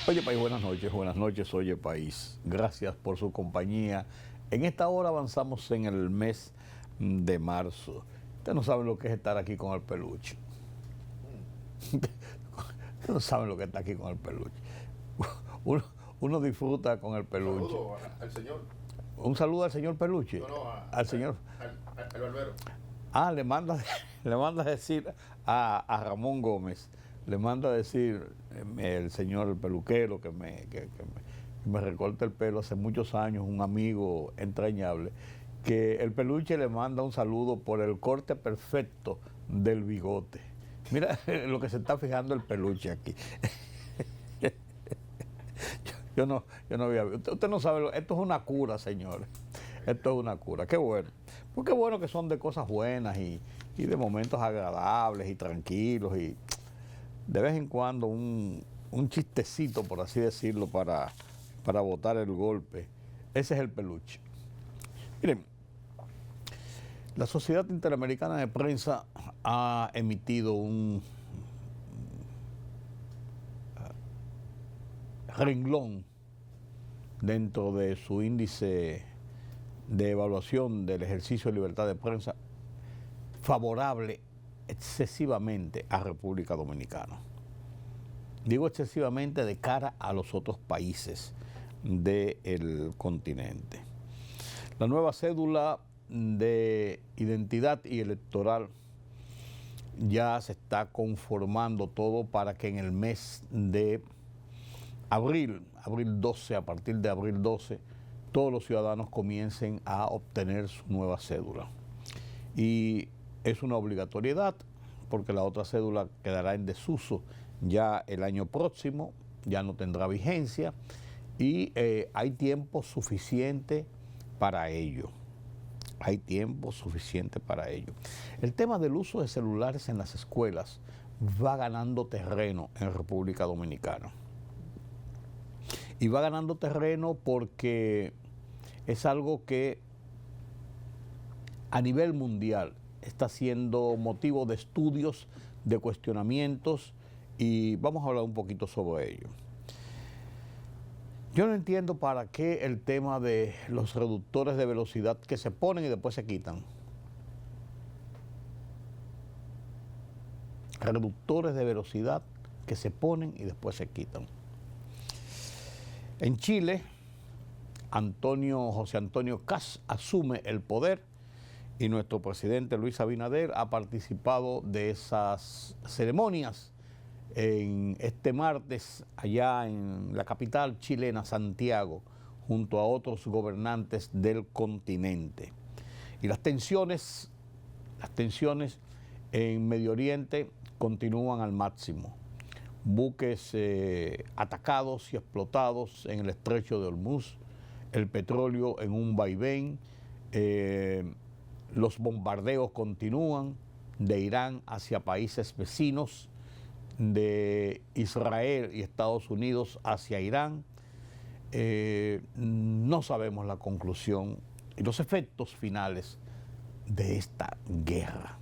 Oye País, buenas noches, Oye País. Gracias por su compañía. En esta hora avanzamos en el mes de marzo. Ustedes no saben lo que es estar aquí con el peluche. Ustedes no saben lo que es estar aquí con el peluche. Uno, uno disfruta con el peluche. Un saludo al señor. Un saludo al señor peluche. Al señor. Al barbero. Ah, le manda a decir a Ramón Gómez, le manda a decir el señor peluquero que me recorta el pelo hace muchos años, un amigo entrañable, que el peluche le manda un saludo por el corte perfecto del bigote. Mira lo que se está fijando el peluche aquí. Yo no había visto. Usted no sabe, esto es una cura, señores. Esto es una cura. Qué bueno. Pues qué bueno que son de cosas buenas y de momentos agradables y tranquilos y de vez en cuando un chistecito, por así decirlo, para botar el golpe. Ese es el peluche. Miren, la Sociedad Interamericana de Prensa ha emitido un renglón dentro de su índice de evaluación del ejercicio de libertad de prensa favorable excesivamente a República Dominicana. Digo excesivamente de cara a los otros países del continente. La nueva cédula de identidad y electoral ya se está conformando todo para que en el mes de abril 12, a partir de abril 12, todos los ciudadanos comiencen a obtener su nueva cédula. Y es una obligatoriedad porque la otra cédula quedará en desuso ya el año próximo, ya no tendrá vigencia y hay tiempo suficiente para ello. Hay tiempo suficiente para ello. El tema del uso de celulares en las escuelas va ganando terreno en República Dominicana. Y va ganando terreno porque es algo que a nivel mundial está siendo motivo de estudios, de cuestionamientos y vamos a hablar un poquito sobre ello. Yo no entiendo para qué el tema de los reductores de velocidad que se ponen y después se quitan. Reductores de velocidad que se ponen y después se quitan. En Chile, José Antonio Kast asume el poder y nuestro presidente Luis Abinader ha participado de esas ceremonias en este martes allá en la capital chilena, Santiago, junto a otros gobernantes del continente. Y las tensiones en Medio Oriente continúan al máximo. Buques atacados y explotados en el estrecho de Hormuz, el petróleo en un vaivén, los bombardeos continúan de Irán hacia países vecinos, de Israel y Estados Unidos hacia Irán. No sabemos la conclusión y los efectos finales de esta guerra.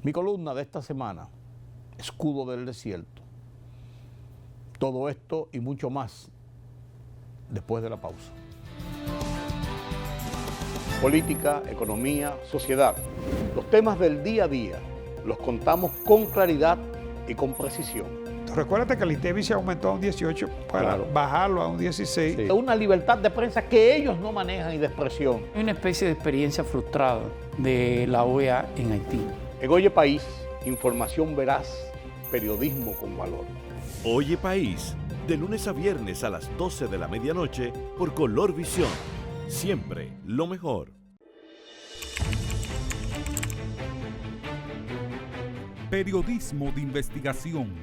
Mi columna de esta semana, Escudo del Desierto. Todo esto y mucho más después de la pausa. Política, economía, sociedad. Los temas del día a día los contamos con claridad y con precisión. Recuérdate que el INTEVI se aumentó a un 18 para bajarlo a un 16. Sí. Una libertad de prensa que ellos no manejan y de expresión. Hay una especie de experiencia frustrada de la OEA en Haití. En Oye País, información veraz, periodismo con valor. Oye País, de lunes a viernes a las 12 de la medianoche por Color Visión. Siempre lo mejor. Periodismo de investigación,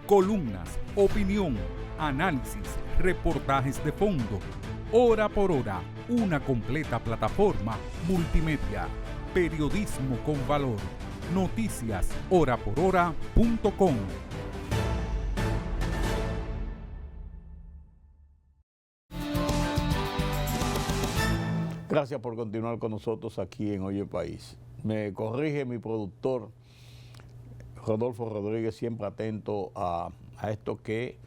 columnas, opinión, análisis, reportajes de fondo. Hora por hora, una completa plataforma multimedia. Periodismo con valor. Noticias horaporhora.com. Gracias por continuar con nosotros aquí en Oye País. Me corrige mi productor Rodolfo Rodríguez, siempre atento a esto que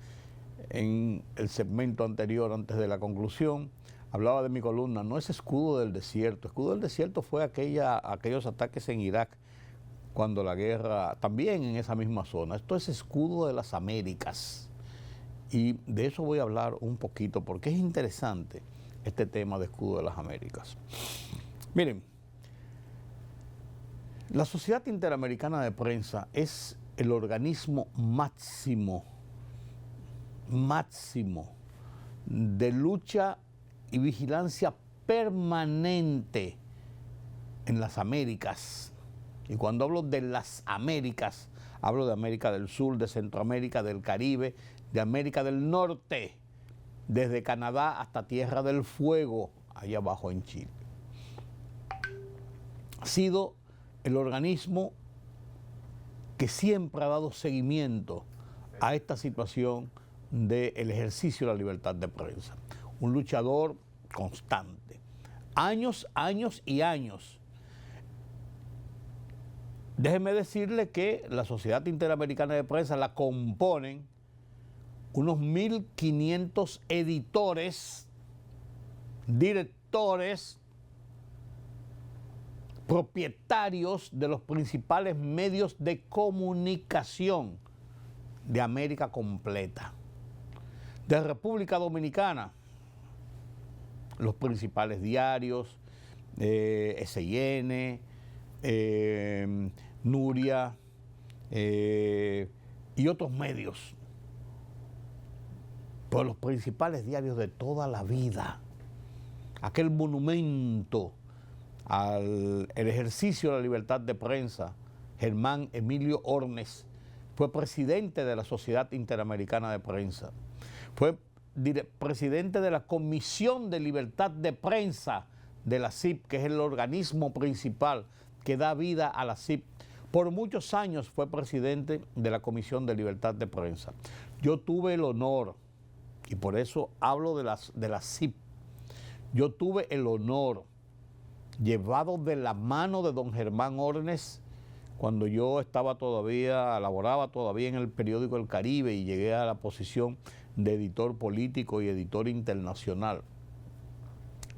en el segmento anterior, antes de la conclusión, hablaba de mi columna, no es Escudo del Desierto. Escudo del Desierto fue aquellos ataques en Irak, cuando la guerra, también en esa misma zona. Esto es Escudo de las Américas. Y de eso voy a hablar un poquito, porque es interesante este tema de Escudo de las Américas. Miren, la Sociedad Interamericana de Prensa es el organismo máximo de lucha y vigilancia permanente en las Américas. Y cuando hablo de las Américas, hablo de América del Sur, de Centroamérica, del Caribe, de América del Norte, desde Canadá hasta Tierra del Fuego, allá abajo en Chile. Ha sido el organismo que siempre ha dado seguimiento a esta situación del ejercicio de la libertad de prensa. Un luchador constante. Años y años. Déjenme decirle que la Sociedad Interamericana de Prensa la componen unos 1.500 editores, directores, propietarios de los principales medios de comunicación de América completa. De República Dominicana, los principales diarios, SIN, Nuria y otros medios, por los principales diarios de toda la vida. Aquel monumento al ejercicio de la libertad de prensa, Germán Emilio Ornes, fue presidente de la Sociedad Interamericana de Prensa, fue presidente de la Comisión de Libertad de Prensa de la CIP, que es el organismo principal que da vida a la CIP. Por muchos años fue presidente de la Comisión de Libertad de Prensa. Yo tuve el honor, y por eso hablo de la CIP, yo tuve el honor, llevado de la mano de don Germán Ornes, cuando yo laboraba todavía en el periódico El Caribe y llegué a la posición de editor político y editor internacional.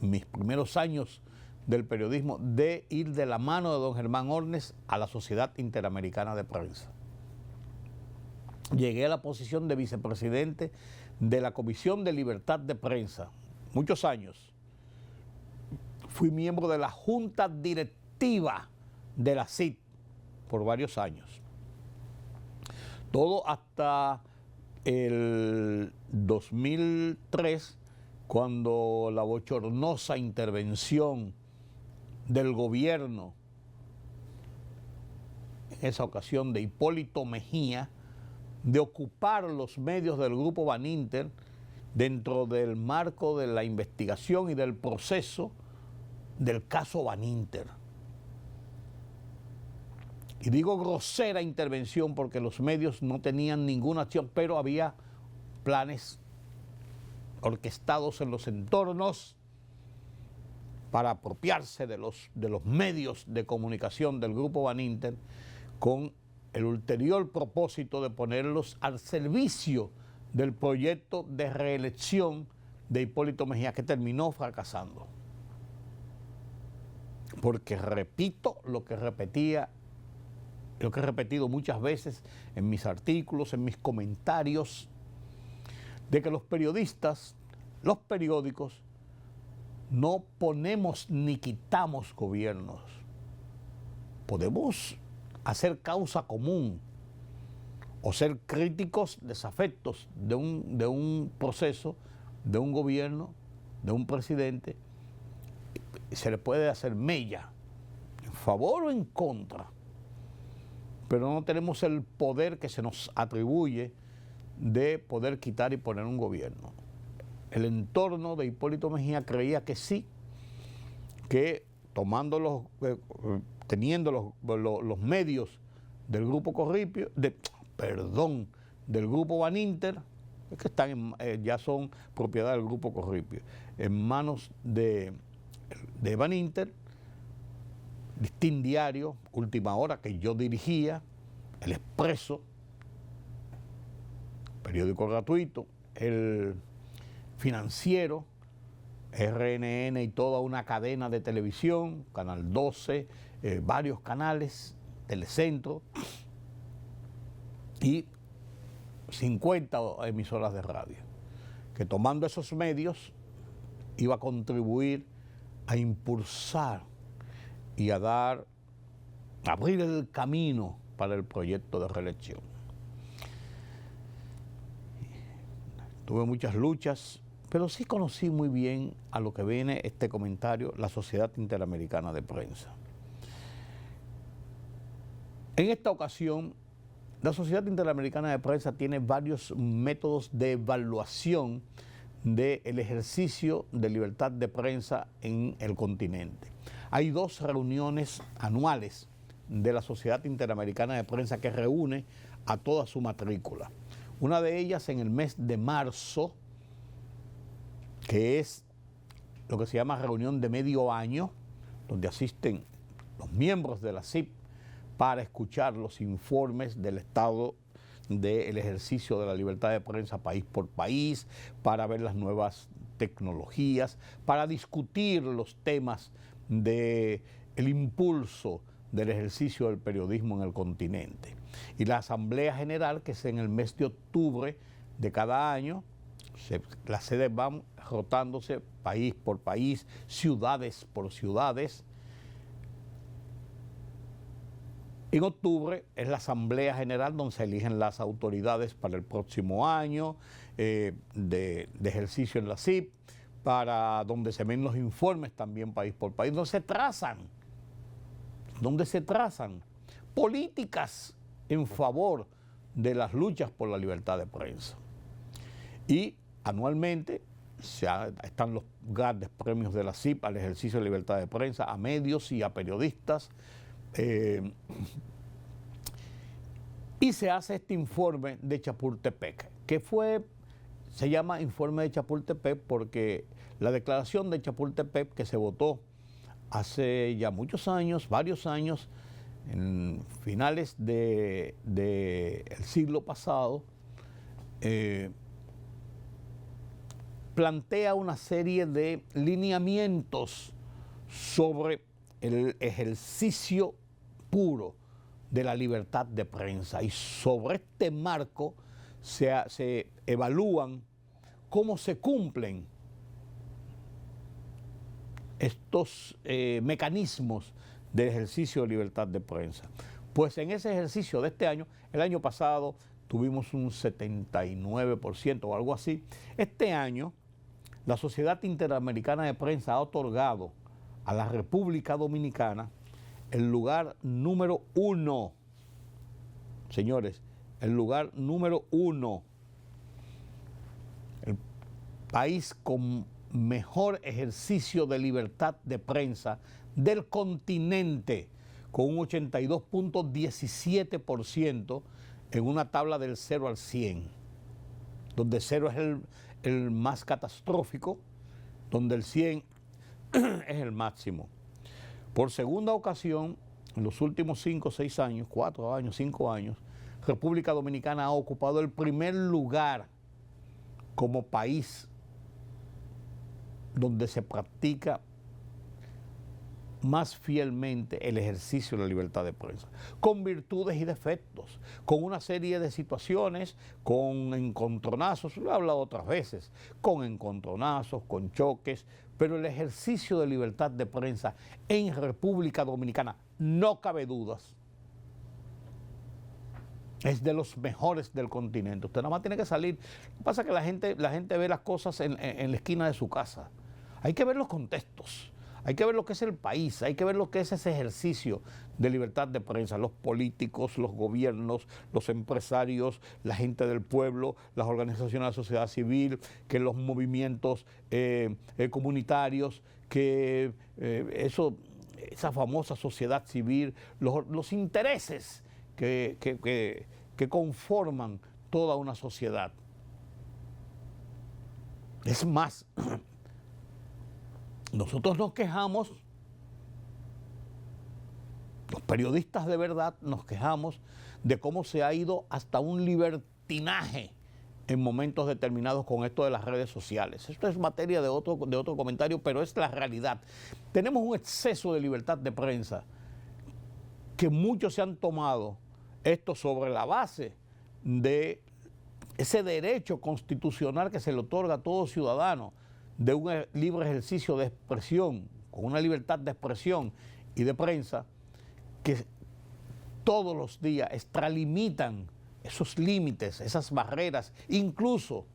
Mis primeros años del periodismo, de ir de la mano de don Germán Ornes a la Sociedad Interamericana de Prensa. Llegué a la posición de vicepresidente de la Comisión de Libertad de Prensa, muchos años. Fui miembro de la Junta Directiva de la CIT por varios años. Todo hasta el 2003, cuando la bochornosa intervención del gobierno, en esa ocasión de Hipólito Mejía, de ocupar los medios del Grupo Baninter dentro del marco de la investigación y del proceso del caso Baninter. Y digo grosera intervención porque los medios no tenían ninguna acción, pero había planes orquestados en los entornos para apropiarse de los medios de comunicación del Grupo Baninter con el ulterior propósito de ponerlos al servicio del proyecto de reelección de Hipólito Mejía, que terminó fracasando. Porque repito lo que he repetido muchas veces en mis artículos, en mis comentarios, de que los periodistas, los periódicos, no ponemos ni quitamos gobiernos. Podemos hacer causa común o ser críticos desafectos de un proceso, de un gobierno, de un presidente. Se le puede hacer mella, en favor o en contra, pero no tenemos el poder que se nos atribuye de poder quitar y poner un gobierno. El entorno de Hipólito Mejía creía que sí, que teniendo los medios del Grupo Corripio, del Grupo Baninter, que están ya son propiedad del Grupo Corripio, en manos de Baninter, Listín Diario, Última Hora, que yo dirigía, El Expreso, periódico gratuito, el Financiero, RNN y toda una cadena de televisión, Canal 12, varios canales, Telecentro y 50 emisoras de radio, que tomando esos medios iba a contribuir a impulsar y a abrir el camino para el proyecto de reelección. Tuve muchas luchas, pero sí conocí muy bien a lo que viene este comentario, la Sociedad Interamericana de Prensa. En esta ocasión, la Sociedad Interamericana de Prensa tiene varios métodos de evaluación del ejercicio de libertad de prensa en el continente. Hay 2 reuniones anuales de la Sociedad Interamericana de Prensa que reúne a toda su matrícula. Una de ellas en el mes de marzo, que es lo que se llama reunión de medio año, donde asisten los miembros de la CIP para escuchar los informes del estado del ejercicio de la libertad de prensa país por país, para ver las nuevas tecnologías, para discutir los temas del impulso del ejercicio del periodismo en el continente. Y la Asamblea General, que es en el mes de octubre de cada año, las sedes van rotándose país por país, ciudades por ciudades. En octubre es la Asamblea General donde se eligen las autoridades para el próximo año de ejercicio en la CIP, para donde se ven los informes también país por país, donde se trazan políticas en favor de las luchas por la libertad de prensa. Y anualmente están los grandes premios de la CIP al ejercicio de libertad de prensa, a medios y a periodistas. Y se hace este informe de Chapultepec, que se llama informe de Chapultepec porque la declaración de Chapultepec, que se votó hace ya muchos años, varios años, en finales del siglo pasado, plantea una serie de lineamientos sobre el ejercicio puro de la libertad de prensa, y sobre este marco se evalúan cómo se cumplen estos mecanismos de ejercicio de libertad de prensa. Pues en ese ejercicio de este año, el año pasado tuvimos un 79% o algo así. Este año, la Sociedad Interamericana de Prensa ha otorgado a la República Dominicana el lugar número 1. Señores, el lugar número 1. El país con mejor ejercicio de libertad de prensa del continente, con un 82.17% en una tabla del 0 al 100, donde 0 es el más catastrófico, donde el 100 es el máximo. Por segunda ocasión, en los últimos 5 o 6 años, 4 años, 5 años, República Dominicana ha ocupado el primer lugar como país donde se practica más fielmente el ejercicio de la libertad de prensa, con virtudes y defectos, con una serie de situaciones, con encontronazos, lo he hablado otras veces, con encontronazos, con choques, pero el ejercicio de libertad de prensa en República Dominicana, no cabe dudas, es de los mejores del continente. Usted nada más tiene que salir. Lo que pasa es que la gente ve las cosas en la esquina de su casa. Hay que ver los contextos. Hay que ver lo que es el país, hay que ver lo que es ese ejercicio de libertad de prensa, los políticos, los gobiernos, los empresarios, la gente del pueblo, las organizaciones de la sociedad civil, que los movimientos comunitarios, que esa famosa sociedad civil, los intereses que conforman toda una sociedad. Es más, nosotros nos quejamos, los periodistas de verdad nos quejamos de cómo se ha ido hasta un libertinaje en momentos determinados con esto de las redes sociales. Esto es materia de otro comentario, pero es la realidad. Tenemos un exceso de libertad de prensa que muchos se han tomado esto sobre la base de ese derecho constitucional que se le otorga a todo ciudadano de un libre ejercicio de expresión, con una libertad de expresión y de prensa, que todos los días extralimitan esos límites, esas barreras, incluso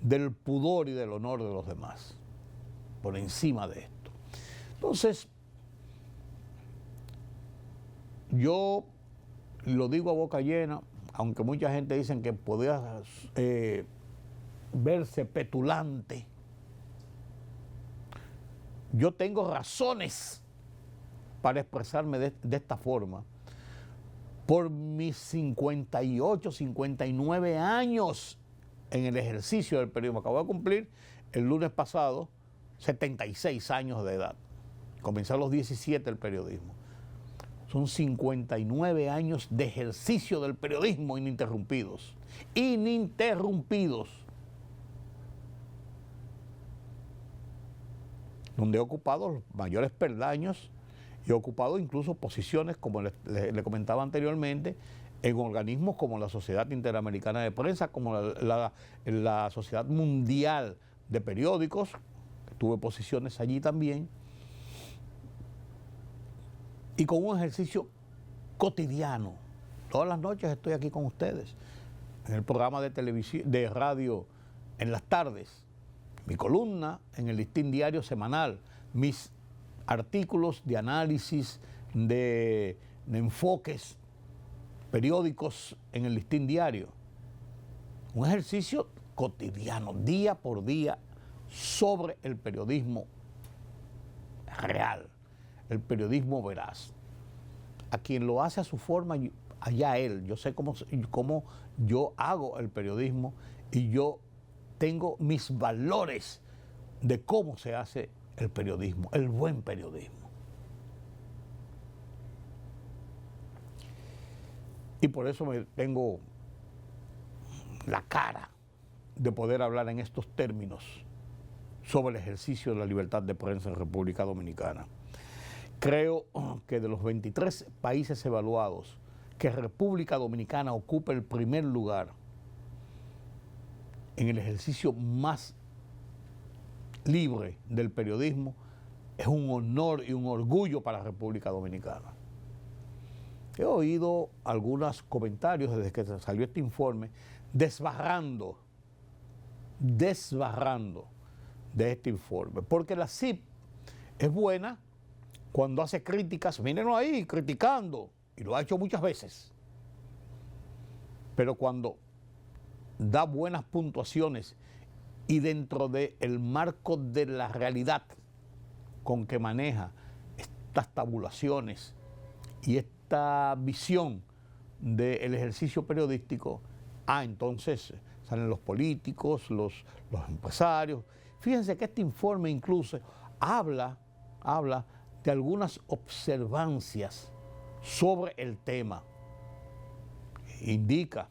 del pudor y del honor de los demás, por encima de esto. Entonces, yo lo digo a boca llena, aunque mucha gente dice que podía verse petulante, yo tengo razones para expresarme de esta forma, por mis 58, 59 años en el ejercicio del periodismo. Acabo de cumplir el lunes pasado 76 años de edad. Comencé a los 17 el periodismo. Son 59 años de ejercicio del periodismo ininterrumpidos. Ininterrumpidos. Donde he ocupado los mayores peldaños y he ocupado incluso posiciones, como le comentaba anteriormente, en organismos como la Sociedad Interamericana de Prensa, como la Sociedad Mundial de Periódicos. Tuve posiciones allí también. Y con un ejercicio cotidiano. Todas las noches estoy aquí con ustedes, en el programa de televisión, de radio en las tardes, mi columna en el Listín Diario semanal, mis artículos de análisis, de enfoques periódicos en el Listín Diario. Un ejercicio cotidiano, día por día, sobre el periodismo real, el periodismo veraz. A quien lo hace a su forma, allá él. Yo sé cómo yo hago el periodismo y yo tengo mis valores de cómo se hace el periodismo, el buen periodismo. Y por eso me tengo la cara de poder hablar en estos términos sobre el ejercicio de la libertad de prensa en República Dominicana. Creo que de los 23 países evaluados, que República Dominicana ocupa el primer lugar en el ejercicio más libre del periodismo, es un honor y un orgullo para la República Dominicana. He oído algunos comentarios desde que salió este informe desbarrando de este informe, porque la CIP es buena cuando hace críticas, mírenlo ahí, criticando, y lo ha hecho muchas veces, pero cuando da buenas puntuaciones y dentro del marco de la realidad con que maneja estas tabulaciones y esta visión del ejercicio periodístico, entonces salen los políticos, los empresarios. Fíjense que este informe incluso habla de algunas observancias sobre el tema. Indica,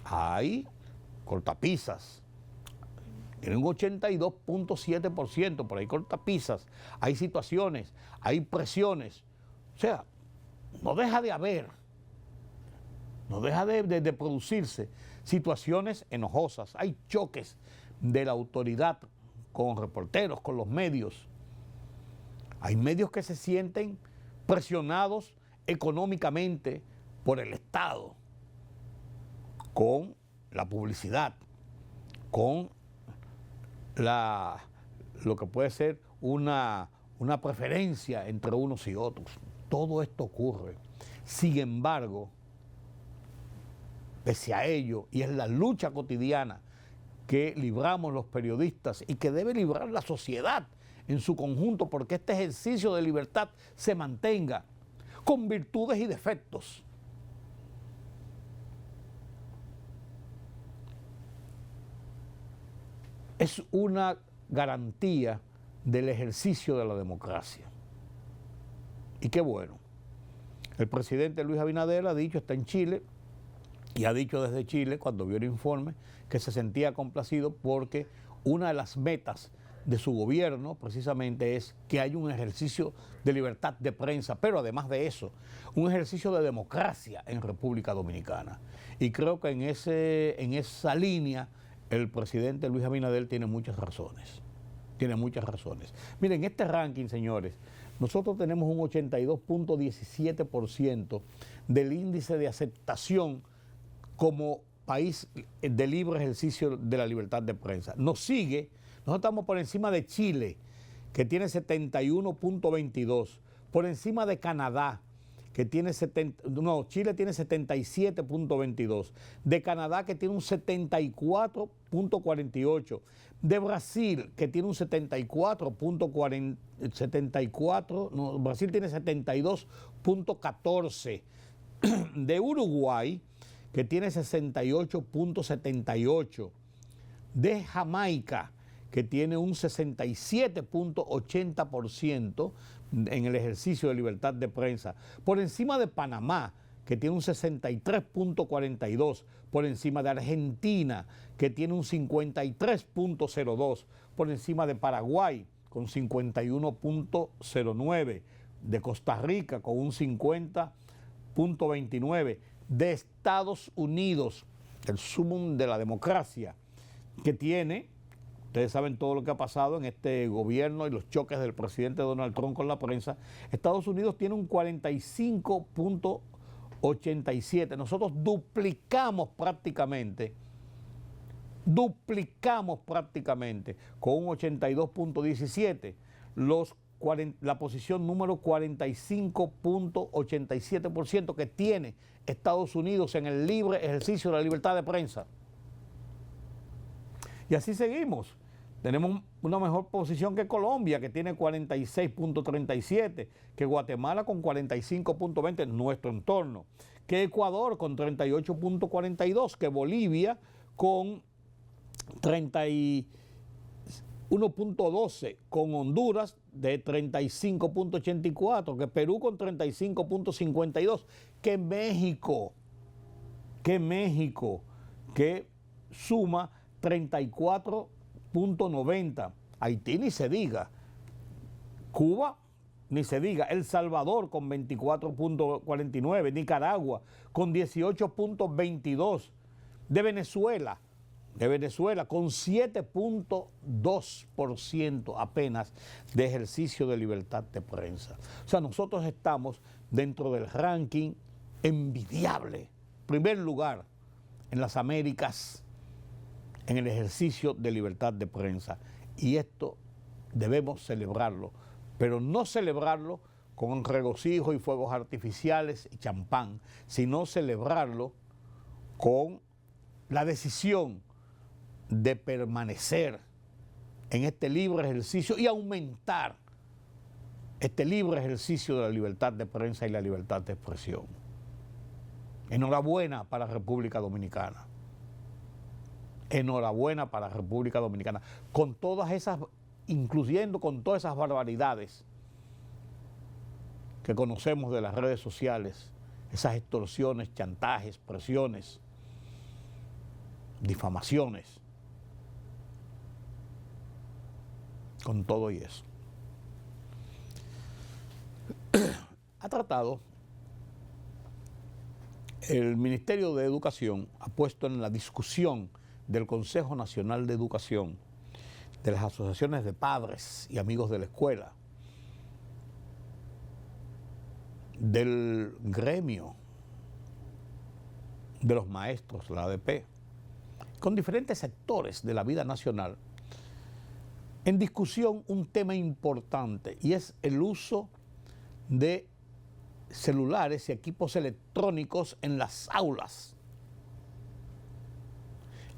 hay cortapisas, tienen un 82.7%, por ahí cortapisas, hay situaciones, hay presiones. O sea, no deja de haber, no deja de producirse situaciones enojosas. Hay choques de la autoridad con reporteros, con los medios. Hay medios que se sienten presionados económicamente por el Estado, con la publicidad, con lo que puede ser una preferencia entre unos y otros. Todo esto ocurre. Sin embargo, pese a ello, y es la lucha cotidiana que libramos los periodistas y que debe librar la sociedad en su conjunto, porque este ejercicio de libertad se mantenga con virtudes y defectos. Es una garantía del ejercicio de la democracia. Y qué bueno. El presidente Luis Abinader ha dicho, está en Chile, Y ha dicho desde Chile, cuando vio el informe, que se sentía complacido porque una de las metas de su gobierno precisamente es que haya un ejercicio de libertad de prensa, pero además de eso, un ejercicio de democracia en República Dominicana. Y creo que en esa línea el presidente Luis Abinader tiene muchas razones. Tiene muchas razones. Miren, este ranking, señores, nosotros tenemos un 82.17% del índice de aceptación como país de libre ejercicio de la libertad de prensa. Nos sigue, nosotros estamos por encima de Chile, que tiene 71.22, por encima de Canadá, que tiene Chile tiene 77.22, de Canadá, que tiene un 74.48, de Brasil, que tiene un 74.44, Brasil tiene 72.14, de Uruguay, que tiene 68.78, de Jamaica, que tiene un 67.80% en el ejercicio de libertad de prensa, por encima de Panamá, que tiene un 63.42, por encima de Argentina, que tiene un 53.02, por encima de Paraguay, con 51.09, de Costa Rica, con un 50.29, de Estados Unidos, el sumum de la democracia, que tiene, ustedes saben todo lo que ha pasado en este gobierno y los choques del presidente Donald Trump con la prensa. Estados Unidos tiene un 45.87. Nosotros duplicamos prácticamente con un 82.17 la posición número 45.87% que tiene Estados Unidos en el libre ejercicio de la libertad de prensa. Y así seguimos. Tenemos una mejor posición que Colombia, que tiene 46.37, que Guatemala con 45.20, nuestro entorno, que Ecuador con 38.42, que Bolivia con 31.12, con Honduras de 35.84, que Perú con 35.52, que México, que suma 34.90, Haití ni se diga, Cuba ni se diga, El Salvador con 24.49, Nicaragua con 18.22, de Venezuela con 7.2% apenas de ejercicio de libertad de prensa. O sea, nosotros estamos dentro del ranking envidiable, primer lugar en las Américas, en el ejercicio de libertad de prensa. Y esto debemos celebrarlo, pero no celebrarlo con regocijo y fuegos artificiales y champán, sino celebrarlo con la decisión de permanecer en este libre ejercicio y aumentar este libre ejercicio de la libertad de prensa y la libertad de expresión. Enhorabuena para la República Dominicana. Enhorabuena para la República Dominicana, con todas esas, incluyendo con todas esas barbaridades que conocemos de las redes sociales, esas extorsiones, chantajes, presiones, difamaciones, con todo y eso. Ha tratado, el Ministerio de Educación ha puesto en la discusión del Consejo Nacional de Educación, de las asociaciones de padres y amigos de la escuela, del gremio de los maestros, la ADP, con diferentes sectores de la vida nacional, en discusión un tema importante, y es el uso de celulares y equipos electrónicos en las aulas.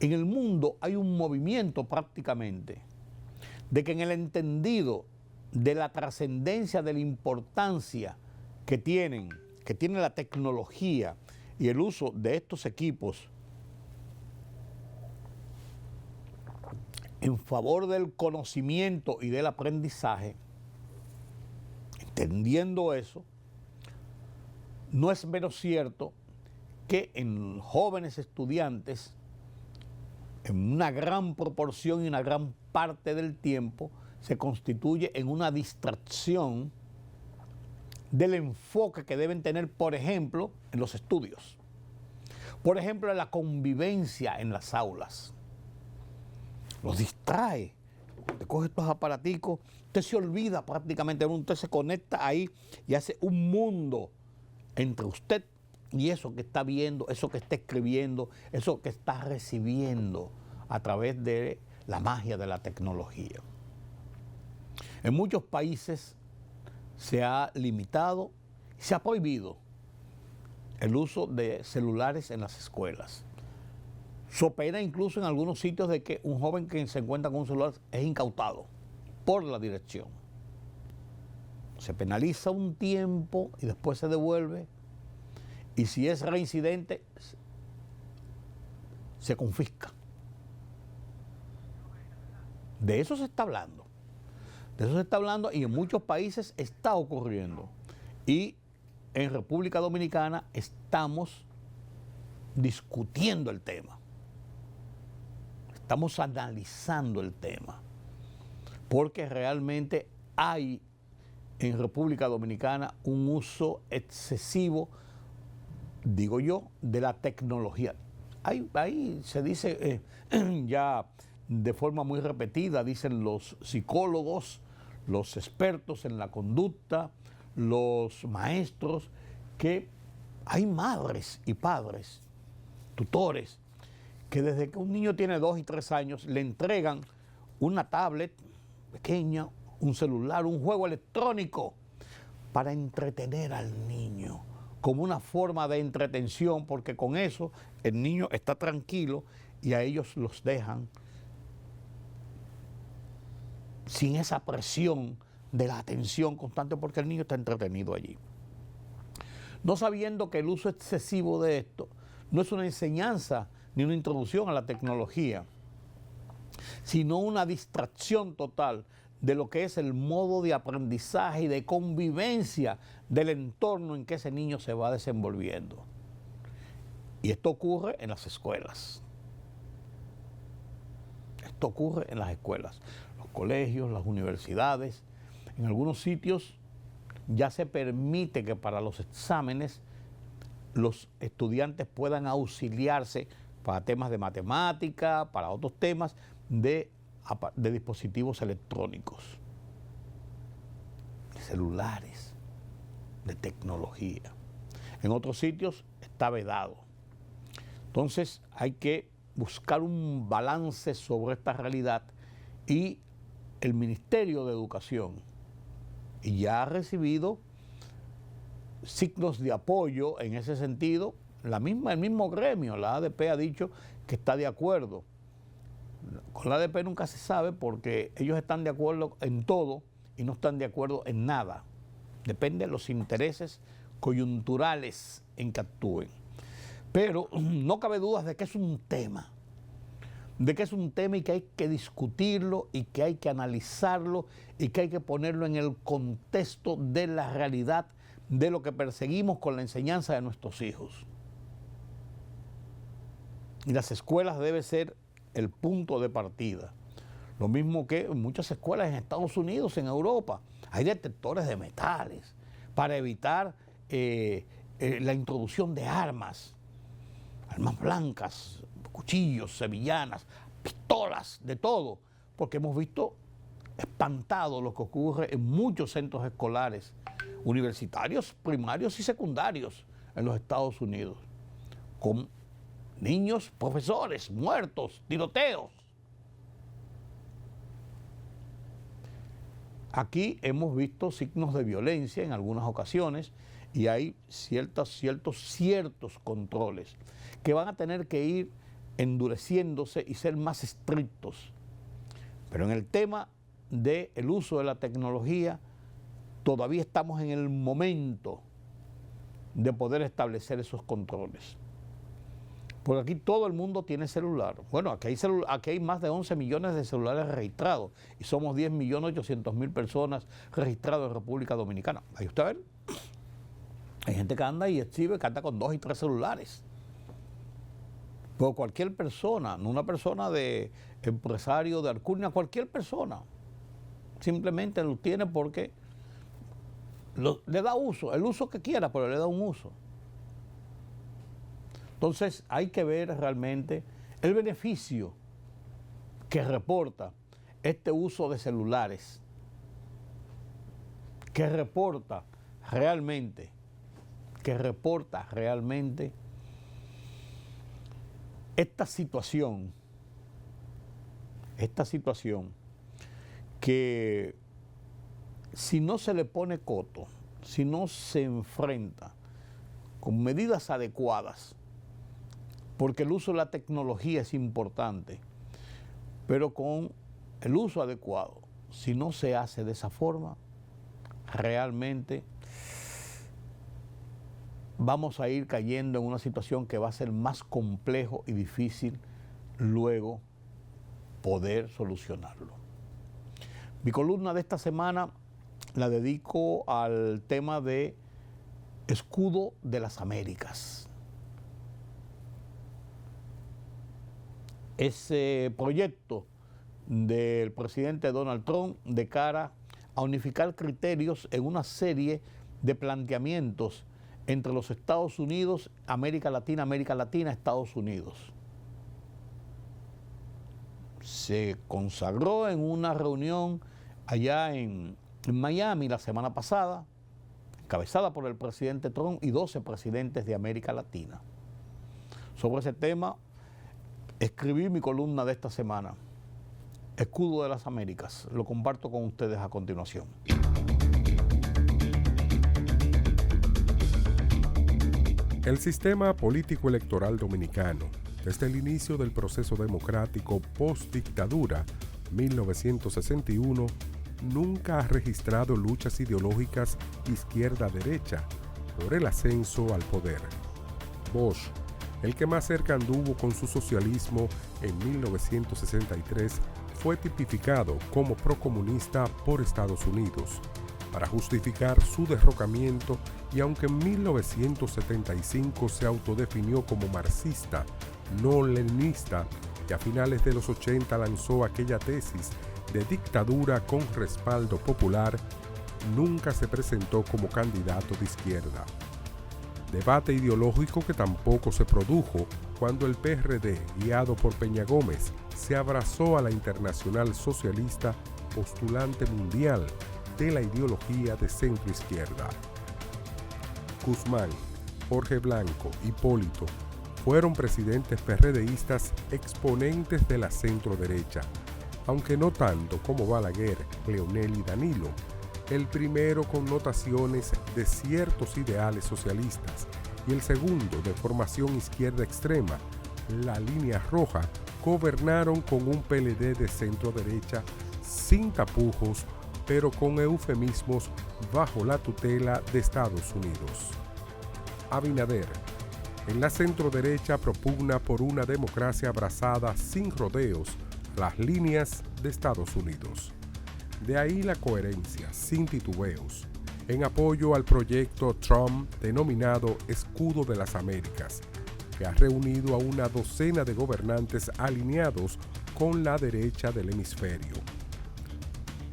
En el mundo hay un movimiento prácticamente de que en el entendido de la trascendencia, de la importancia que tiene la tecnología y el uso de estos equipos en favor del conocimiento y del aprendizaje, entendiendo eso, no es menos cierto que en jóvenes estudiantes, en una gran proporción y una gran parte del tiempo, se constituye en una distracción del enfoque que deben tener, por ejemplo, en los estudios. Por ejemplo, en la convivencia en las aulas. Los distrae. Te coge estos aparaticos, usted se olvida prácticamente, usted se conecta ahí y hace un mundo entre usted y eso que está viendo, eso que está escribiendo, eso que está recibiendo a través de la magia de la tecnología. En muchos países se ha limitado, se ha prohibido el uso de celulares en las escuelas. So pena incluso en algunos sitios de que un joven que se encuentra con un celular es incautado por la dirección. Se penaliza un tiempo y después se devuelve. Y si es reincidente, se confisca. De eso se está hablando. De eso se está hablando y en muchos países está ocurriendo. Y en República Dominicana estamos discutiendo el tema. Estamos analizando el tema. Porque realmente hay en República Dominicana un uso excesivo, digo yo, de la tecnología. Ahí se dice ya de forma muy repetida, dicen los psicólogos, los expertos en la conducta, los maestros, que hay madres y padres, tutores, que desde que un niño tiene 2 y 3 años le entregan una tablet pequeña, un celular, un juego electrónico para entretener al niño, como una forma de entretención, porque con eso el niño está tranquilo y a ellos los dejan sin esa presión de la atención constante porque el niño está entretenido allí. No sabiendo que el uso excesivo de esto no es una enseñanza ni una introducción a la tecnología, sino una distracción total de lo que es el modo de aprendizaje y de convivencia del entorno en que ese niño se va desenvolviendo. Y esto ocurre en las escuelas. Esto ocurre en las escuelas, los colegios, las universidades. En algunos sitios ya se permite que para los exámenes los estudiantes puedan auxiliarse para temas de matemática, para otros temas de dispositivos electrónicos, de celulares, de tecnología. En otros sitios está vedado. Entonces hay que buscar un balance sobre esta realidad y el Ministerio de Educación ya ha recibido signos de apoyo en ese sentido. El mismo gremio, la ADP, ha dicho que está de acuerdo. Con la ADP nunca se sabe porque ellos están de acuerdo en todo y no están de acuerdo en nada. Depende de los intereses coyunturales en que actúen. Pero no cabe dudas de que es un tema. De que es un tema y que hay que discutirlo y que hay que analizarlo y que hay que ponerlo en el contexto de la realidad de lo que perseguimos con la enseñanza de nuestros hijos. Y las escuelas deben ser el punto de partida. Lo mismo que en muchas escuelas en Estados Unidos, en Europa, hay detectores de metales para evitar la introducción de armas blancas, cuchillos, sevillanas, pistolas, de todo, porque hemos visto espantado lo que ocurre en muchos centros escolares, universitarios, primarios y secundarios en los Estados Unidos, con niños, profesores muertos, tiroteos. Aquí hemos visto signos de violencia en algunas ocasiones y hay ciertos controles que van a tener que ir endureciéndose y ser más estrictos. Pero en el tema del uso de la tecnología, todavía estamos en el momento de poder establecer esos controles. Porque aquí todo el mundo tiene celular. Bueno, aquí hay más de 11 millones de celulares registrados y somos 10.800.000 personas registradas en República Dominicana. Ahí usted ve, hay gente que anda y exhibe, que anda con 2 y 3 celulares. Pero cualquier persona, no una persona de empresario de alcurnia, cualquier persona, simplemente lo tiene porque le da uso, el uso que quiera, pero le da un uso. Entonces hay que ver realmente el beneficio que reporta este uso de celulares, que reporta realmente esta situación que si no se le pone coto, si no se enfrenta con medidas adecuadas, porque el uso de la tecnología es importante, pero con el uso adecuado, si no se hace de esa forma, realmente vamos a ir cayendo en una situación que va a ser más complejo y difícil luego poder solucionarlo. Mi columna de esta semana la dedico al tema de Escudo de las Américas. Ese proyecto del presidente Donald Trump de cara a unificar criterios en una serie de planteamientos entre los Estados Unidos, América Latina, Estados Unidos. Se consagró en una reunión allá en Miami la semana pasada, encabezada por el presidente Trump y 12 presidentes de América Latina. Sobre ese tema, escribí mi columna de esta semana, Escudo de las Américas. Lo comparto con ustedes a continuación. El sistema político electoral dominicano, desde el inicio del proceso democrático post-dictadura 1961, nunca ha registrado luchas ideológicas izquierda-derecha por el ascenso al poder. Bosch, el que más cerca anduvo con su socialismo en 1963, fue tipificado como procomunista por Estados Unidos para justificar su derrocamiento, y aunque en 1975 se autodefinió como marxista, no leninista, y a finales de los 80 lanzó aquella tesis de dictadura con respaldo popular, nunca se presentó como candidato de izquierda. Debate ideológico que tampoco se produjo cuando el PRD, guiado por Peña Gómez, se abrazó a la Internacional Socialista, postulante mundial de la ideología de centro-izquierda. Guzmán, Jorge Blanco, Hipólito fueron presidentes PRDistas exponentes de la centro-derecha, aunque no tanto como Balaguer, Leonel y Danilo, el primero con notaciones de ciertos ideales socialistas y el segundo de formación izquierda extrema, la Línea Roja, gobernaron con un PLD de centro-derecha sin tapujos, pero con eufemismos bajo la tutela de Estados Unidos. Abinader, en la centro-derecha, propugna por una democracia abrazada sin rodeos a las líneas de Estados Unidos. De ahí la coherencia, sin titubeos, en apoyo al proyecto Trump denominado Escudo de las Américas, que ha reunido a una docena de gobernantes alineados con la derecha del hemisferio.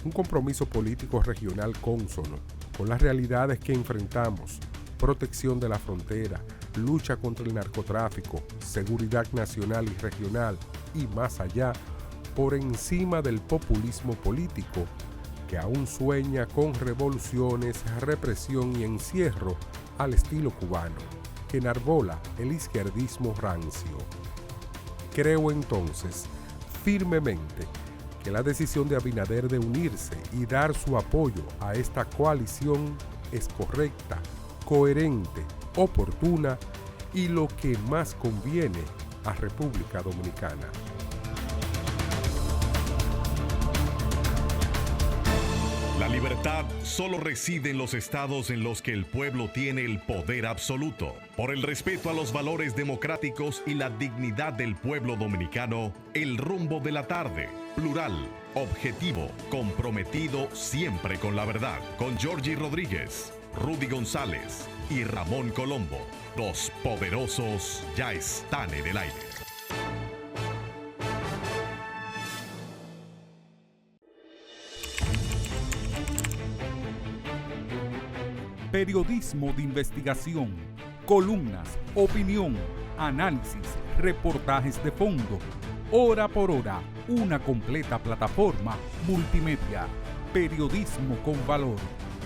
Un compromiso político regional cónsono con las realidades que enfrentamos: protección de la frontera, lucha contra el narcotráfico, seguridad nacional y regional y más allá, por encima del populismo político que aún sueña con revoluciones, represión y encierro al estilo cubano, que enarbola el izquierdismo rancio. Creo entonces firmemente que la decisión de Abinader de unirse y dar su apoyo a esta coalición es correcta, coherente, oportuna y lo que más conviene a República Dominicana. La libertad solo reside en los estados en los que el pueblo tiene el poder absoluto. Por el respeto a los valores democráticos y la dignidad del pueblo dominicano, El Rumbo de la Tarde, plural, objetivo, comprometido siempre con la verdad. Con Georgie Rodríguez, Rudy González y Ramón Colombo. Los poderosos ya están en el aire. periodismo de investigación, columnas, opinión, análisis, reportajes de fondo. Hora por hora, una completa plataforma multimedia. Periodismo con valor.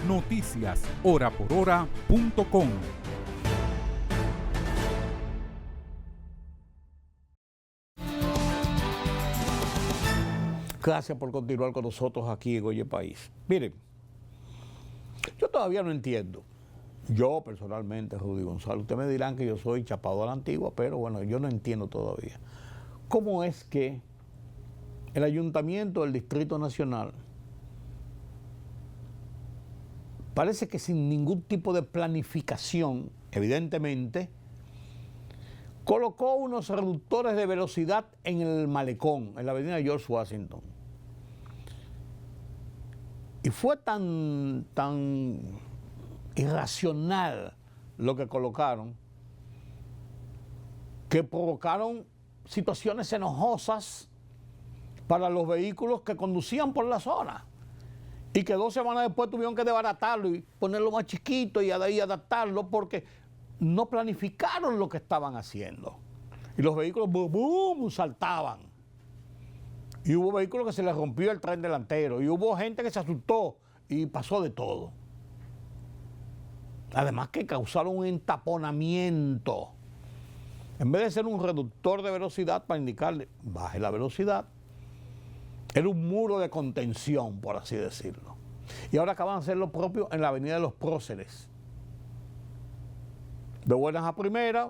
Noticias horaporhora.com. Gracias por continuar con nosotros aquí en Oye País. Miren, yo todavía no entiendo. Yo personalmente, Rudy González, ustedes me dirán que yo soy chapado a la antigua, pero bueno, yo no entiendo todavía. ¿Cómo es que el Ayuntamiento del Distrito Nacional parece que sin ningún tipo de planificación, evidentemente, colocó unos reductores de velocidad en el malecón, en la avenida George Washington? Y fue tan irracional lo que colocaron, que provocaron situaciones enojosas para los vehículos que conducían por la zona, y que 2 semanas después tuvieron que desbaratarlo y ponerlo más chiquito y ahí adaptarlo, porque no planificaron lo que estaban haciendo. Y los vehículos boom, boom, saltaban. Y hubo vehículos que se les rompió el tren delantero, y hubo gente que se asustó y pasó de todo. Además que causaron un entaponamiento. En vez de ser un reductor de velocidad para indicarle baje la velocidad, era un muro de contención, por así decirlo. Y ahora acaban de hacer lo propio en la avenida de los Próceres. De buenas a primeras,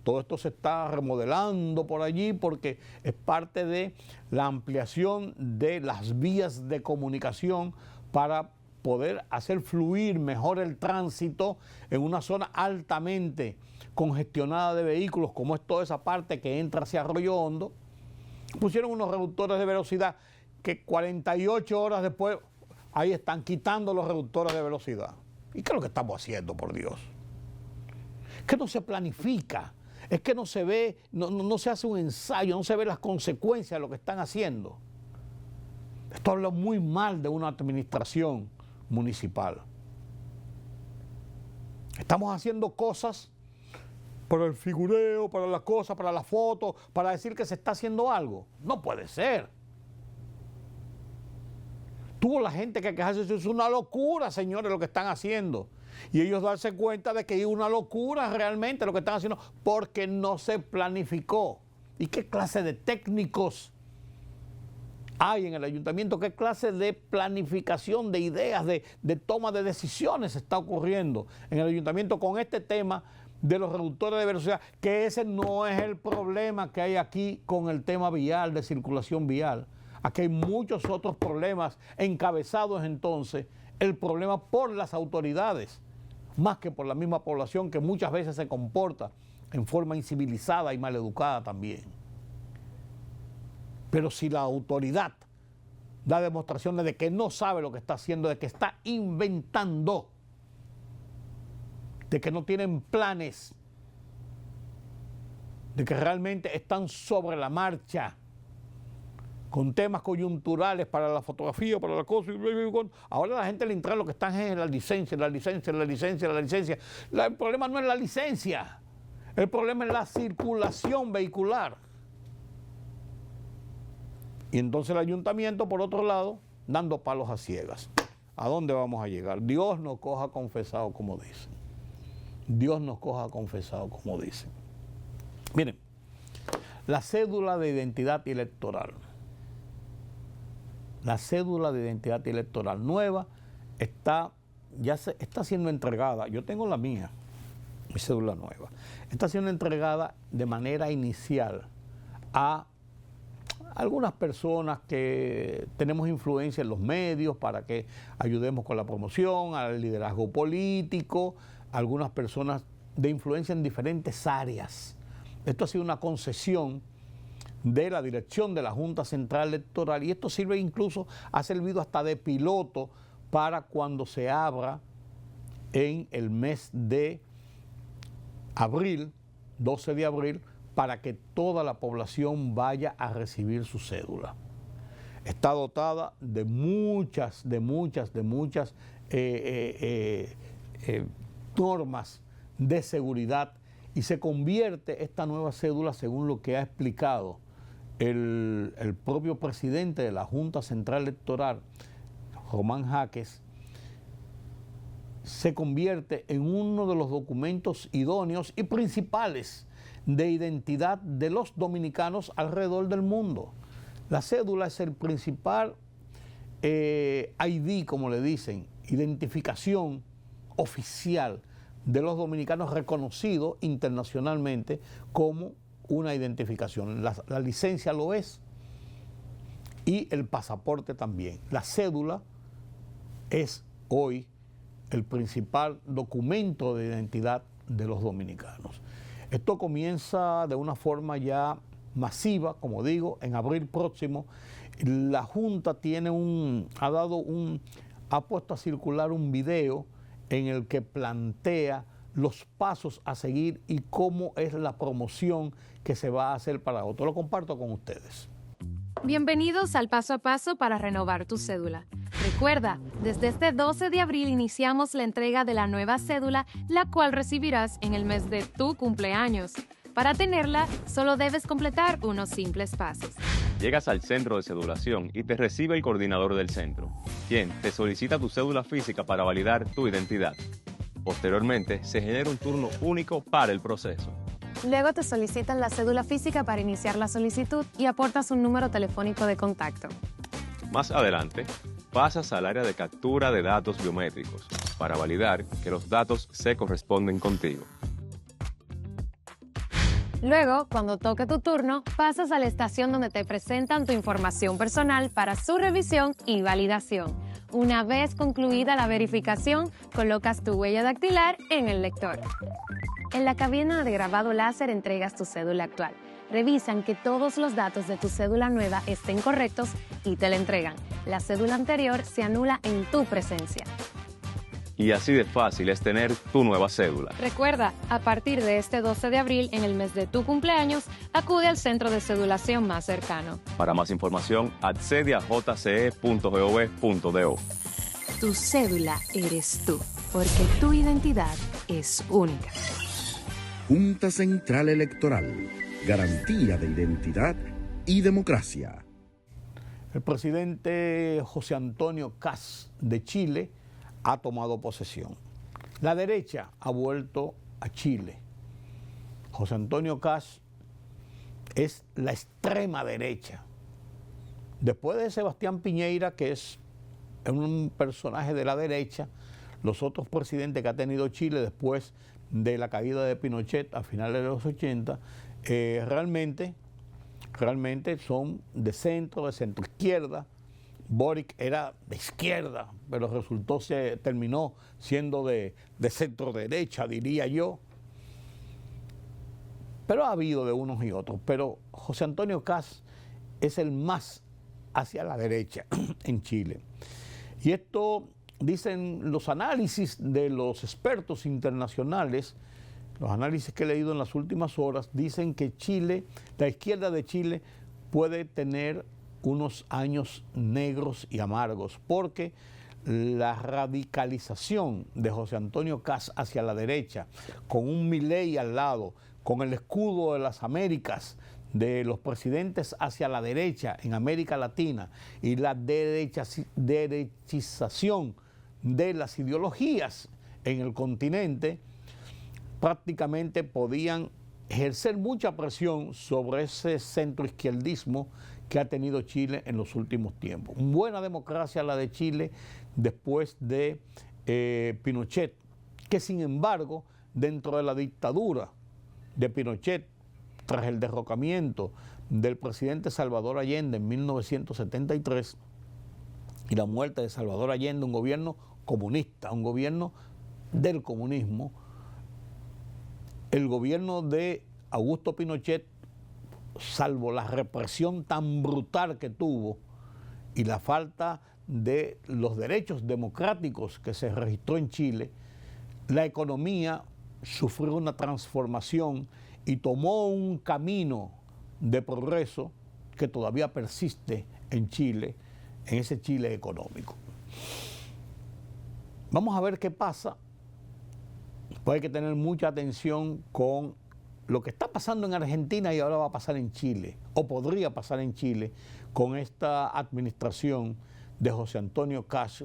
todo esto se está remodelando por allí porque es parte de la ampliación de las vías de comunicación para poder hacer fluir mejor el tránsito en una zona altamente congestionada de vehículos, como es toda esa parte que entra hacia Arroyo Hondo. Pusieron unos reductores de velocidad que 48 horas después ahí están quitando los reductores de velocidad. ¿Y qué es lo que estamos haciendo, por Dios? Que no se planifica, es que no se ve, no se hace un ensayo, no se ve las consecuencias de lo que están haciendo. Esto habla muy mal de una administración municipal. Estamos haciendo cosas para el figureo, para las cosas, para la foto, para decir que se está haciendo algo. No puede ser. Tuvo la gente que quejarse, eso es una locura, señores, lo que están haciendo. Y ellos darse cuenta de que es una locura realmente lo que están haciendo porque no se planificó. ¿Y qué clase de técnicos hay en el ayuntamiento? ¿Qué clase de planificación de ideas, de toma de decisiones está ocurriendo en el ayuntamiento con este tema de los reductores de velocidad? Que ese no es el problema que hay aquí con el tema vial, de circulación vial. Aquí hay muchos otros problemas encabezados entonces, el problema por las autoridades, más que por la misma población que muchas veces se comporta en forma incivilizada y maleducada también. Pero si la autoridad da demostraciones de que no sabe lo que está haciendo, de que está inventando, de que no tienen planes, de que realmente están sobre la marcha, con temas coyunturales para la fotografía, para la cosa, ahora la gente le entra lo que están es la licencia. El problema no es la licencia, el problema es la circulación vehicular. Y entonces el ayuntamiento, por otro lado, dando palos a ciegas. ¿A dónde vamos a llegar? Dios nos coja confesado, como dicen. Dios nos coja confesado, como dicen. Miren, la cédula de identidad electoral. La cédula de identidad electoral nueva está siendo entregada. Yo tengo la mía, mi cédula nueva. Está siendo entregada de manera inicial a algunas personas que tenemos influencia en los medios para que ayudemos con la promoción, al liderazgo político, algunas personas de influencia en diferentes áreas. Esto ha sido una concesión de la dirección de la Junta Central Electoral y esto sirve incluso, ha servido hasta de piloto para cuando se abra en el mes de abril, 12 de abril, para que toda la población vaya a recibir su cédula. Está dotada de muchas normas de seguridad y se convierte esta nueva cédula, según lo que ha explicado el propio presidente de la Junta Central Electoral, Román Jaques, se convierte en uno de los documentos idóneos y principales de identidad de los dominicanos alrededor del mundo. La cédula es el principal ID, como le dicen, identificación oficial de los dominicanos, reconocido internacionalmente como una identificación. La licencia lo es y el pasaporte también. La cédula es hoy el principal documento de identidad de los dominicanos. Esto comienza de una forma ya masiva, como digo, en abril próximo. La Junta ha puesto a circular un video en el que plantea los pasos a seguir y cómo es la promoción que se va a hacer para otro. Lo comparto con ustedes. Bienvenidos al paso a paso para renovar tu cédula. Recuerda, desde este 12 de abril iniciamos la entrega de la nueva cédula, la cual recibirás en el mes de tu cumpleaños. Para tenerla, solo debes completar unos simples pasos. Llegas al centro de cedulación y te recibe el coordinador del centro, quien te solicita tu cédula física para validar tu identidad. Posteriormente, se genera un turno único para el proceso. Luego te solicitan la cédula física para iniciar la solicitud y aportas un número telefónico de contacto. Más adelante, pasas al área de captura de datos biométricos para validar que los datos se corresponden contigo. Luego, cuando toque tu turno, pasas a la estación donde te presentan tu información personal para su revisión y validación. Una vez concluida la verificación, colocas tu huella dactilar en el lector. En la cabina de grabado láser entregas tu cédula actual. Revisan que todos los datos de tu cédula nueva estén correctos y te la entregan. La cédula anterior se anula en tu presencia. Y así de fácil es tener tu nueva cédula. Recuerda, a partir de este 12 de abril, en el mes de tu cumpleaños, acude al centro de cedulación más cercano. Para más información, accede a jce.gov.do. Tu cédula eres tú, porque tu identidad es única. Junta Central Electoral, garantía de identidad y democracia. El presidente José Antonio Kast de Chile ha tomado posesión. La derecha ha vuelto a Chile. José Antonio Kast es la extrema derecha. Después de Sebastián Piñera, que es un personaje de la derecha, los otros presidentes que ha tenido Chile después de la caída de Pinochet a finales de los 80, realmente son de centro izquierda. Boric era de izquierda, pero terminó siendo de centro derecha, diría yo. Pero ha habido de unos y otros. Pero José Antonio Kast es el más hacia la derecha en Chile. Y esto dicen los análisis de los expertos internacionales, los análisis que he leído en las últimas horas, dicen que Chile, la izquierda de Chile, puede tener unos años negros y amargos, porque la radicalización de José Antonio Kast hacia la derecha, con un Milei al lado, con el escudo de las Américas, de los presidentes hacia la derecha en América Latina, y la derechización de las ideologías en el continente, prácticamente podían ejercer mucha presión sobre ese centroizquierdismo que ha tenido Chile en los últimos tiempos. Buena democracia la de Chile después de Pinochet, que sin embargo, dentro de la dictadura de Pinochet, tras el derrocamiento del presidente Salvador Allende en 1973 y la muerte de Salvador Allende, un gobierno comunista, un gobierno del comunismo, el gobierno de Augusto Pinochet, salvo la represión tan brutal que tuvo y la falta de los derechos democráticos que se registró en Chile, la economía sufrió una transformación y tomó un camino de progreso que todavía persiste en Chile, en ese Chile económico. Vamos a ver qué pasa Pues hay que tener mucha atención con lo que está pasando en Argentina y ahora va a pasar en Chile, o podría pasar en Chile, con esta administración de José Antonio Caz,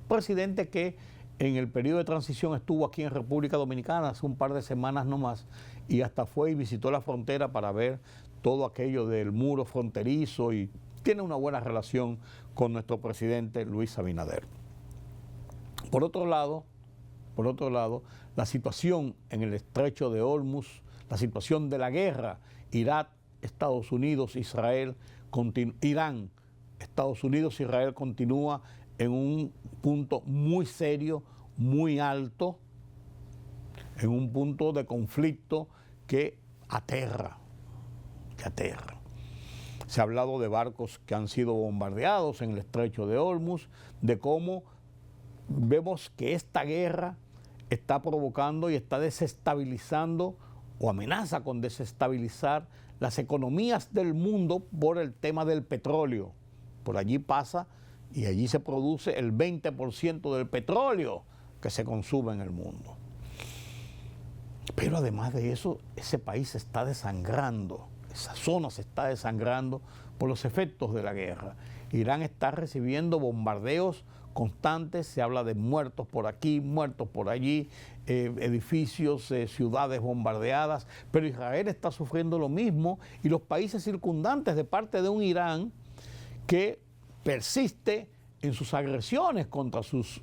presidente que en el periodo de transición estuvo aquí en República Dominicana hace un par de semanas nomás y hasta fue y visitó la frontera para ver todo aquello del muro fronterizo y tiene una buena relación con nuestro presidente Luis Abinader. Por otro lado, la situación en el estrecho de Hormuz, la situación de la guerra, Irán, Estados Unidos, Israel, Irán, Estados Unidos, Israel continúa en un punto muy serio, muy alto, en un punto de conflicto que aterra. Se ha hablado de barcos que han sido bombardeados en el estrecho de Hormuz, de cómo vemos que esta guerra está provocando y está desestabilizando o amenaza con desestabilizar las economías del mundo por el tema del petróleo. Por allí pasa y allí se produce el 20% del petróleo que se consume en el mundo. Pero además de eso, ese país se está desangrando, esa zona se está desangrando por los efectos de la guerra. Irán está recibiendo bombardeos constantes, se habla de muertos por aquí, muertos por allí, edificios, ciudades bombardeadas, pero Israel está sufriendo lo mismo y los países circundantes de parte de un Irán que persiste en sus agresiones contra sus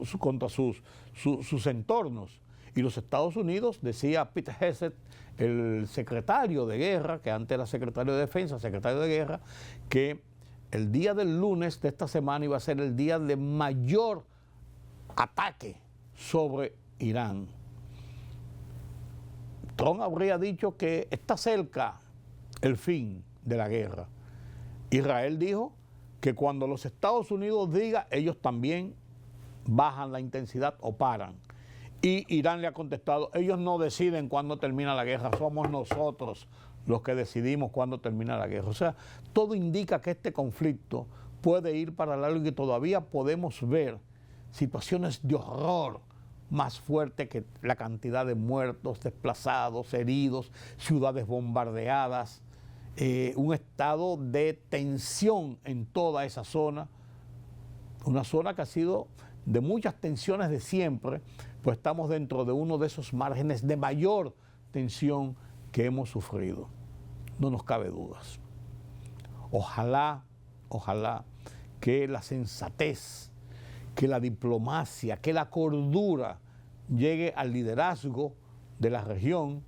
entornos. Y los Estados Unidos, decía Pete Hegseth, el secretario de guerra, que antes era secretario de defensa, secretario de guerra, que el día del lunes de esta semana iba a ser el día de mayor ataque sobre Irán. Trump habría dicho que está cerca el fin de la guerra. Israel dijo que cuando los Estados Unidos diga, ellos también bajan la intensidad o paran. Y Irán le ha contestado, ellos no deciden cuándo termina la guerra, somos nosotros los que decidimos cuándo termina la guerra. O sea, todo indica que este conflicto puede ir para largo y que todavía podemos ver situaciones de horror más fuertes que la cantidad de muertos, desplazados, heridos, ciudades bombardeadas, un estado de tensión en toda esa zona, una zona que ha sido de muchas tensiones de siempre, pues estamos dentro de uno de esos márgenes de mayor tensión que hemos sufrido. No nos cabe dudas. Ojalá que la sensatez, que la diplomacia, que la cordura llegue al liderazgo de la región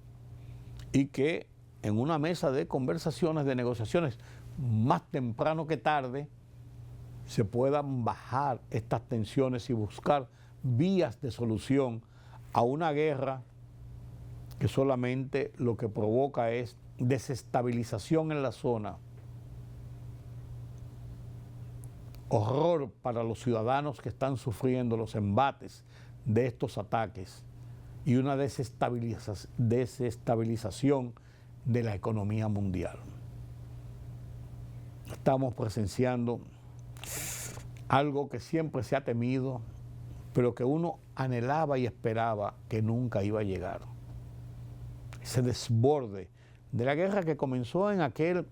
y que en una mesa de conversaciones, de negociaciones, más temprano que tarde, se puedan bajar estas tensiones y buscar vías de solución a una guerra que solamente lo que provoca es desestabilización en la zona, horror para los ciudadanos que están sufriendo los embates de estos ataques y una desestabilización de la economía mundial. Estamos presenciando algo que siempre se ha temido, pero que uno anhelaba y esperaba que nunca iba a llegar. Ese desborde de la guerra que comenzó en aquella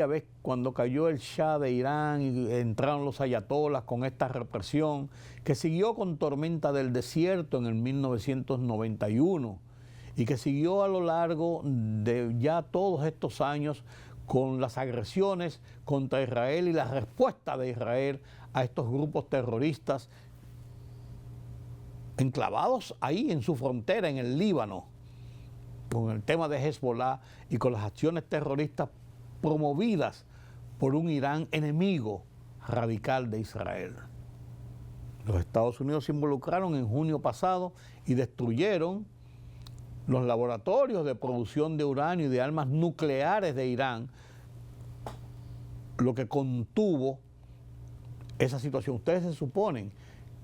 vez cuando cayó el Shah de Irán y entraron los ayatolas con esta represión, que siguió con Tormenta del Desierto en el 1991 y que siguió a lo largo de ya todos estos años con las agresiones contra Israel y la respuesta de Israel a estos grupos terroristas enclavados ahí en su frontera, en el Líbano, con el tema de Hezbollah y con las acciones terroristas promovidas por un Irán enemigo radical de Israel. Los Estados Unidos se involucraron en junio pasado y destruyeron los laboratorios de producción de uranio y de armas nucleares de Irán, lo que contuvo esa situación. Ustedes se suponen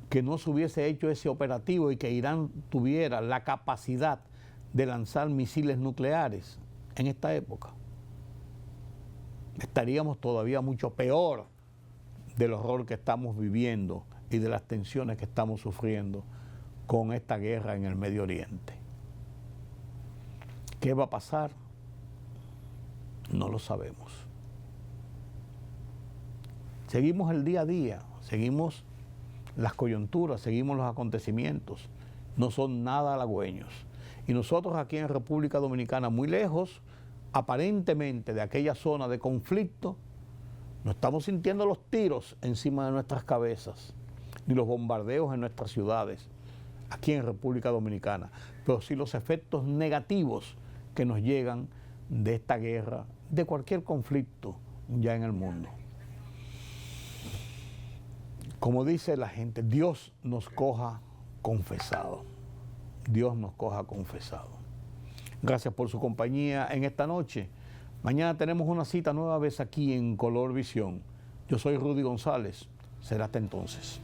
que no se hubiese hecho ese operativo y que Irán tuviera la capacidad de lanzar misiles nucleares en esta época. Estaríamos todavía mucho peor del horror que estamos viviendo y de las tensiones que estamos sufriendo con esta guerra en el Medio Oriente. ¿Qué va a pasar? No lo sabemos. Seguimos el día a día, seguimos las coyunturas, seguimos los acontecimientos. No son nada halagüeños. Y nosotros aquí en República Dominicana, muy lejos, aparentemente, de aquella zona de conflicto, no estamos sintiendo los tiros encima de nuestras cabezas, ni los bombardeos en nuestras ciudades, aquí en República Dominicana, pero sí los efectos negativos que nos llegan de esta guerra, de cualquier conflicto ya en el mundo. Como dice la gente, Dios nos coja confesado. Dios nos coja confesado. Gracias por su compañía en esta noche. Mañana tenemos una cita nueva vez aquí en Color Visión. Yo soy Rudy González. Será hasta entonces.